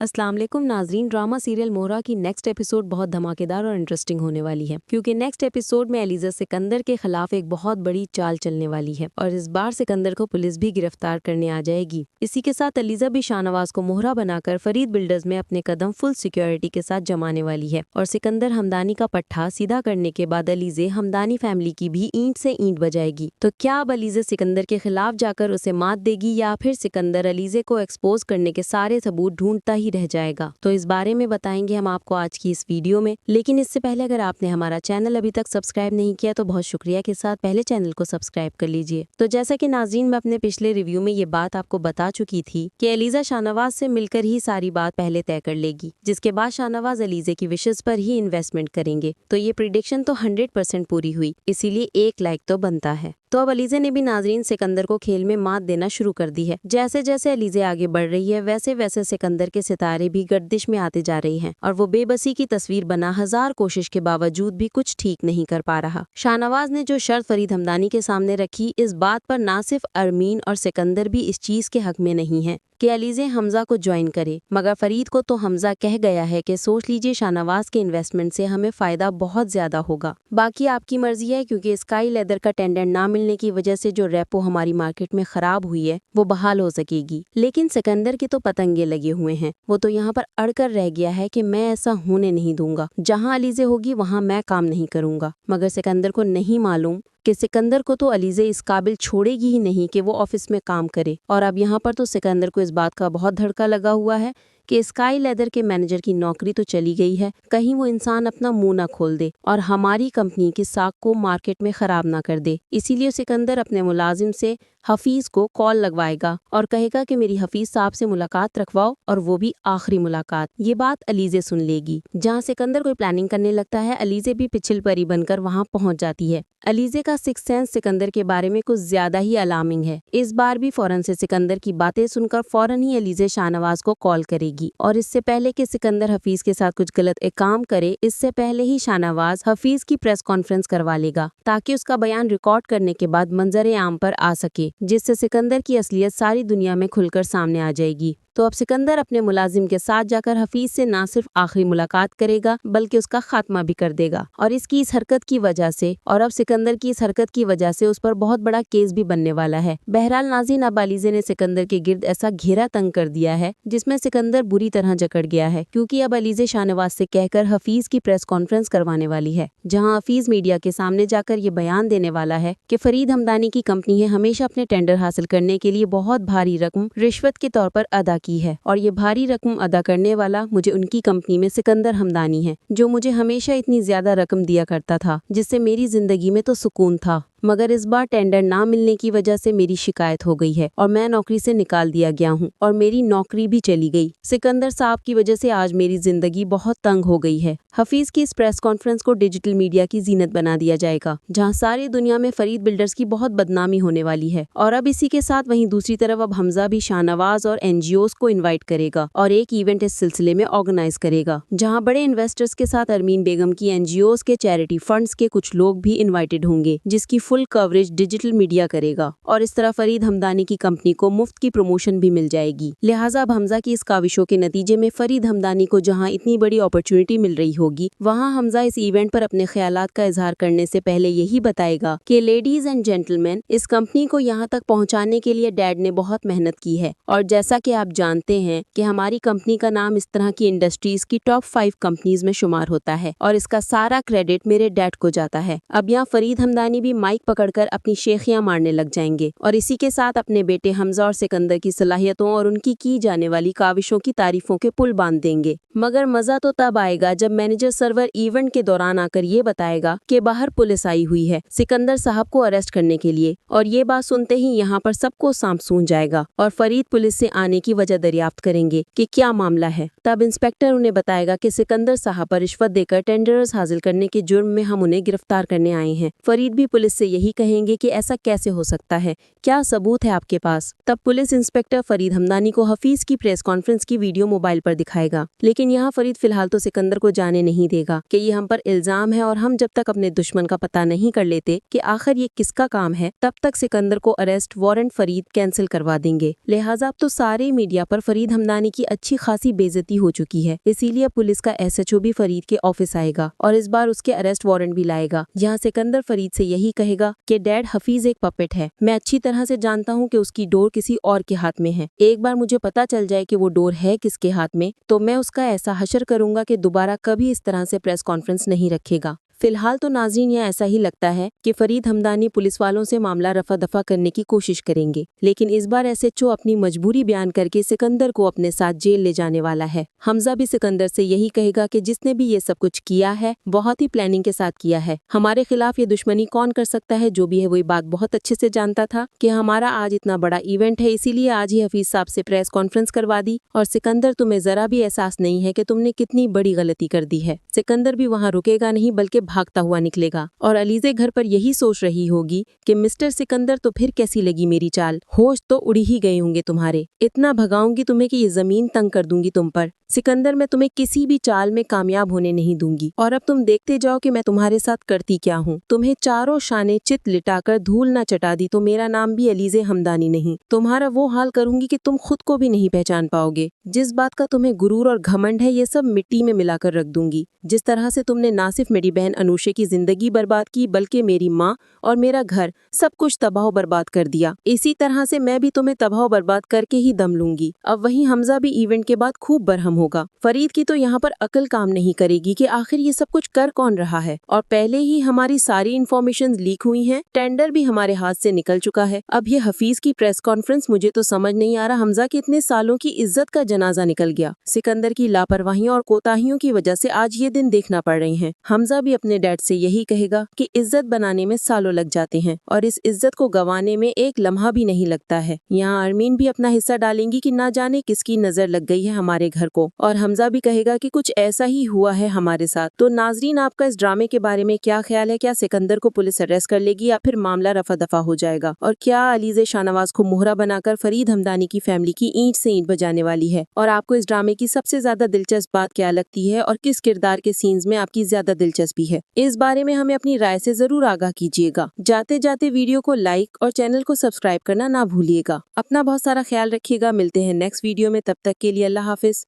अस्सलाम वालेकुम नाजरीन। ड्रामा सीरियल मोहरा की नेक्स्ट एपिसोड बहुत धमाकेदार और इंटरेस्टिंग होने वाली है, क्योंकि नेक्स्ट एपिसोड में एलिजा सिकंदर के खिलाफ एक बहुत बड़ी चाल चलने वाली है और इस बार सिकंदर को पुलिस भी गिरफ्तार करने आ जाएगी। इसी के साथ एलिजा भी शाहनवाज को मोहरा बनाकर फरीद बिल्डर्स में अपने कदम फुल सिक्योरिटी के साथ जमाने वाली है और सिकंदर हमदानी का पट्टा सीधा करने के बाद एलिजे हमदानी फैमिली की भी ईंट से ईंट बजाएगी। तो क्या अब एलिजा सिकंदर के खिलाफ जाकर उसे मात देगी या फिर सिकंदर एलिजे को एक्सपोज करने के सारे सबूत ढूंढता ही रह जाएगा? तो इस बारे में बताएंगे हम आपको आज की इस वीडियो में। लेकिन इससे पहले अगर आपने हमारा चैनल अभी तक सब्सक्राइब नहीं किया तो बहुत शुक्रिया के साथ पहले चैनल को सब्सक्राइब कर लीजिए। तो जैसा कि नाज़रीन, मैं अपने पिछले रिव्यू में ये बात आपको बता चुकी थी कि एलिजा शाहनवाज से मिलकर ही सारी बात पहले तय कर लेगी, जिसके बाद शाहनवाज एलिजे की विशेष पर ही इन्वेस्टमेंट करेंगे। तो ये प्रिडिक्शन तो 100% पूरी हुई, इसीलिए 1 लाइक तो बनता है। तो अब एलिजे ने भी नाजरीन सिकंदर को खेल में मात देना शुरू कर दी है। जैसे जैसे एलिजे आगे बढ़ रही है वैसे वैसे सिकंदर के सितारे भी गर्दिश में आते जा रही हैं और वो बेबसी की तस्वीर बना हजार कोशिश के बावजूद भी कुछ ठीक नहीं कर पा रहा। शाहनवाज ने जो शर्त फरीद हमदानी के सामने रखी, इस बात पर ना सिर्फ अरमीन और सिकंदर भी इस चीज के हक में नहीं है कि एलिजे हमजा को ज्वाइन करे, मगर फरीद को तो हमजा कह गया है कि सोच लीजिए शाहनवाज के इन्वेस्टमेंट से हमें फायदा बहुत ज्यादा होगा, बाकी आपकी मर्जी है, क्योंकि स्काई लेदर का टेंडर ना मिलने की वजह से जो रेपो हमारी मार्केट में खराब हुई है वो बहाल हो सकेगी। लेकिन सिकंदर के तो पतंगे लगे हुए हैं, वो तो यहाँ पर अड़कर रह गया है कि मैं ऐसा होने नहीं दूंगा, जहाँ एलिजे होगी वहाँ मैं काम नहीं करूंगा। मगर सिकंदर को नहीं मालूम कि सिकंदर को तो एलिजे इस काबिल छोड़ेगी ही नहीं कि वो ऑफिस में काम करे। और अब यहाँ पर तो सिकंदर को इस बात का बहुत धड़का लगा हुआ है कि स्काई लेदर के मैनेजर की नौकरी तो चली गई है, कहीं वो इंसान अपना मुंह ना खोल दे और हमारी कंपनी की साख को मार्केट में खराब ना कर दे। इसीलिए सिकंदर अपने मुलाजिम से हफीज को कॉल लगवाएगा और कहेगा कि मेरी हफीज साहब से मुलाकात रखवाओ, और वो भी आखिरी मुलाकात। ये बात एलिजे सुन लेगी। जहाँ सिकंदर कोई प्लानिंग करने लगता है, एलिजे भी पिछल परी बनकर वहाँ पहुँच जाती है। एलिजे का सिक्स सेंस सिकंदर के बारे में कुछ ज्यादा ही अलार्मिंग है। इस बार भी फौरन से सिकंदर की बातें सुनकर फौरन ही एलिजे शाहनवाज को कॉल करेगी और इससे पहले कि सिकंदर हफीज के साथ कुछ गलत एक काम करे, इससे पहले ही शाहनवाज हफीज की प्रेस कॉन्फ्रेंस करवा लेगा ताकि उसका बयान रिकॉर्ड करने के बाद मंजर आम पर आ सके, जिससे सिकंदर की असलियत सारी दुनिया में खुलकर सामने आ जाएगी। तो अब सिकंदर अपने मुलाजिम के साथ जाकर हफीज से ना सिर्फ आखिरी मुलाकात करेगा बल्कि उसका खात्मा भी कर देगा। और इसकी इस हरकत की वजह से और अब सिकंदर की इस हरकत की वजह से उस पर बहुत बड़ा केस भी बनने वाला है। बहरहाल नाज़रीन, अब एलिजे ने सिकंदर के गिर्द ऐसा घेरा तंग कर दिया है जिसमें सिकंदर बुरी तरह जकड़ गया है, क्योंकि अब एलिजे शाहनवाज से कहकर हफीज की प्रेस कॉन्फ्रेंस करवाने वाली है, जहाँ हफीज मीडिया के सामने जाकर ये बयान देने वाला है कि फरीद हमदानी की कंपनी ने हमेशा अपने टेंडर हासिल करने के लिए बहुत भारी रकम रिश्वत के तौर पर अदा की है और ये भारी रकम अदा करने वाला मुझे उनकी कंपनी में सिकंदर हमदानी है, जो मुझे हमेशा इतनी ज्यादा रकम दिया करता था जिससे मेरी जिंदगी में तो सुकून था। मगर इस बार टेंडर ना मिलने की वजह से मेरी शिकायत हो गई है और मैं नौकरी से निकाल दिया गया हूँ और मेरी नौकरी भी चली गई। सिकंदर साहब की वजह से आज मेरी जिंदगी बहुत तंग हो गई है। हफीज की इस प्रेस कॉन्फ्रेंस को डिजिटल मीडिया की जीनत बना दिया जाएगा, जहाँ सारी दुनिया में फरीद बिल्डर्स की बहुत बदनामी होने वाली है। और अब इसी के साथ वहीं दूसरी तरफ अब हमजा भी शाहनवाज और NGOs को इन्वाइट करेगा और एक इवेंट इस सिलसिले में ऑर्गेनाइज करेगा, जहाँ बड़े इन्वेस्टर्स के साथ अरमीन बेगम की NGOs के चैरिटी फंड्स के कुछ लोग भी इन्वाइटेड होंगे, जिसकी फुल कवरेज डिजिटल मीडिया करेगा। और इस तरह फरीद हमदानी की कंपनी को मुफ्त की प्रमोशन भी मिल जाएगी। लिहाजा अब हमजा की इस काविशों के नतीजे में फरीद हमदानी को जहां इतनी बड़ी अपॉर्चुनिटी मिल रही होगी, वहां हमजा इस इवेंट पर अपने ख्यालात का इजहार करने से पहले यही बताएगा कि लेडीज एंड जेंटलमैन, इस कंपनी को यहाँ तक पहुँचाने के लिए डैड ने बहुत मेहनत की है। और जैसा कि आप जानते हैं कि हमारी कंपनी का नाम इस तरह की इंडस्ट्रीज की टॉप 5 कंपनीज में शुमार होता है और इसका सारा क्रेडिट मेरे डैड को जाता है। अब यहाँ फरीद हमदानी भी माइक पकड़कर अपनी शेखियां मारने लग जाएंगे और इसी के साथ अपने बेटे हमजा और सिकंदर की सलाहियतों और उनकी की जाने वाली काविशों की तारीफों के पुल बांध देंगे। मगर मजा तो तब आएगा जब मैनेजर सर्वर इवेंट के दौरान आकर ये बताएगा कि बाहर पुलिस आई हुई है सिकंदर साहब को अरेस्ट करने के लिए। और ये बात सुनते ही यहाँ पर सबको सांप सूझ जाएगा और फरीद पुलिस से आने की वजह दरियाफ्त करेंगे कि क्या मामला है। तब इंस्पेक्टर उन्हें बताएगा कि सिकंदर साहब पर रिश्वत देकर टेंडर्स हासिल करने के जुर्म में हम उन्हें गिरफ्तार करने आए हैं। फरीद भी पुलिस से यही कहेंगे कि ऐसा कैसे हो सकता है, क्या सबूत है आपके पास। तब पुलिस इंस्पेक्टर फरीद हमदानी को हफीज की प्रेस कॉन्फ्रेंस की वीडियो मोबाइल पर दिखाएगा। लेकिन यहाँ फरीद फिलहाल तो सिकंदर को जाने नहीं देगा कि ये हम पर इल्जाम है और हम जब तक अपने दुश्मन का पता नहीं कर लेते कि आखिर ये किसका काम है, तब तक सिकंदर को अरेस्ट वारंट फरीद कैंसिल करवा देंगे। लिहाजा अब तो सारे मीडिया पर फरीद हमदानी की अच्छी खासी बेइज्जती हो चुकी है। इसीलिए पुलिस का SHO भी फरीद के ऑफिस आएगा और इस बार उसके अरेस्ट वारंट भी लाएगा, जहाँ सिकंदर फरीद से यही कहेगा कि डैड, हफीज एक पपेट है। मैं अच्छी तरह से जानता हूँ कि उसकी डोर किसी और के हाथ में है। एक बार मुझे पता चल जाए कि वो डोर है किसके हाथ में, तो मैं उसका ऐसा हशर करूंगा कि दोबारा कभी इस तरह से प्रेस कॉन्फ्रेंस नहीं रखेगा। फिलहाल तो नाज़रीन यह ऐसा ही लगता है कि फरीद हमदानी पुलिस वालों से मामला रफा दफा करने की कोशिश करेंगे, लेकिन इस बार SHO अपनी मजबूरी बयान करके सिकंदर को अपने साथ जेल ले जाने वाला है। हमजा भी सिकंदर से यही कहेगा कि जिसने भी ये सब कुछ किया है बहुत ही प्लानिंग के साथ किया है। हमारे खिलाफ ये दुश्मनी कौन कर सकता है, जो भी है वही बात बहुत अच्छे से जानता था कि हमारा आज इतना बड़ा इवेंट है, इसीलिए आज ही हफीज साहब से प्रेस कॉन्फ्रेंस करवा दी। और सिकंदर, तुम्हें जरा भी एहसास नहीं है कि तुमने कितनी बड़ी गलती कर दी है। सिकंदर भी वहाँ रुकेगा नहीं बल्कि भागता हुआ निकलेगा और अलीज़े घर पर यही सोच रही होगी कि मिस्टर सिकंदर, तो फिर कैसी लगी मेरी चाल, होश तो उड़ ही गए होंगे तुम्हारे। इतना भगाऊंगी तुम्हें कि ये जमीन तंग कर दूंगी तुम पर। सिकंदर, मैं तुम्हें किसी भी चाल में कामयाब होने नहीं दूंगी और अब तुम देखते जाओ कि मैं तुम्हारे साथ करती क्या हूँ। तुम्हें चारों शाने चित लिटाकर धूल न चटा दी तो मेरा नाम भी अलीज़े हमदानी नहीं। तुम्हारा वो हाल करूंगी कि तुम खुद को भी नहीं पहचान पाओगे। जिस बात का तुम्हें गुरूर और घमंड है, ये सब मिट्टी में मिलाकर रख दूंगी। जिस तरह से तुमने ना सिर्फ मेरी बहन अनुषा की जिंदगी बर्बाद की, बल्कि मेरी माँ और मेरा घर, सब कुछ तबाह बर्बाद कर दिया। इसी तरह से मैं भी तुम्हें तबाह बर्बाद करके ही दम लूंगी। अब वहीं हमजा भी इवेंट के बाद खूब बरहम होगा। फरीद की तो यहाँ पर अकल काम नहीं करेगी कि आखिर ये सब कुछ कर कौन रहा है, और पहले ही हमारी सारी इंफॉर्मेशन लीक हुई हैं, टेंडर भी हमारे हाथ से निकल चुका है। अब ये हफीज की प्रेस कॉन्फ्रेंस, मुझे तो समझ नहीं आ रहा हमजा के इतने सालों की इज्जत का जनाजा निकल गया। सिकंदर की लापरवाहियों और कोताहियों की वजह से आज ये दिन देखना पड़ रहे हैं। हमजा भी अपने डैड से यही कहेगा कि इज्जत बनाने में सालों लग जाते हैं और इस इज्जत को गंवाने में एक लम्हा भी नहीं लगता है। यहाँ अरमीन भी अपना हिस्सा डालेंगी कि ना जाने किसकी नजर लग गई है हमारे घर को, और हमजा भी कहेगा कि कुछ ऐसा ही हुआ है हमारे साथ। तो नाजरीन, आपका इस ड्रामे के बारे में क्या ख्याल है? क्या सिकंदर को पुलिस अरेस्ट कर लेगी या फिर मामला रफा दफा हो जाएगा? और क्या अलीज़े शाहनवाज को मोहरा बनाकर फरीद हमदानी की फैमिली की ईंट से ईंट बजाने वाली है? और आपको इस ड्रामे की सबसे ज्यादा दिलचस्प बात क्या लगती है और किस किरदार के सीन्स में आपकी ज्यादा दिलचस्पी है? इस बारे में हमें अपनी राय से जरूर आगाह कीजिएगा। जाते जाते वीडियो को लाइक और चैनल को सब्सक्राइब करना ना भूलिएगा। अपना बहुत सारा ख्याल रखिएगा। मिलते हैं नेक्स्ट वीडियो में, तब तक के लिए अल्लाह हाफिज।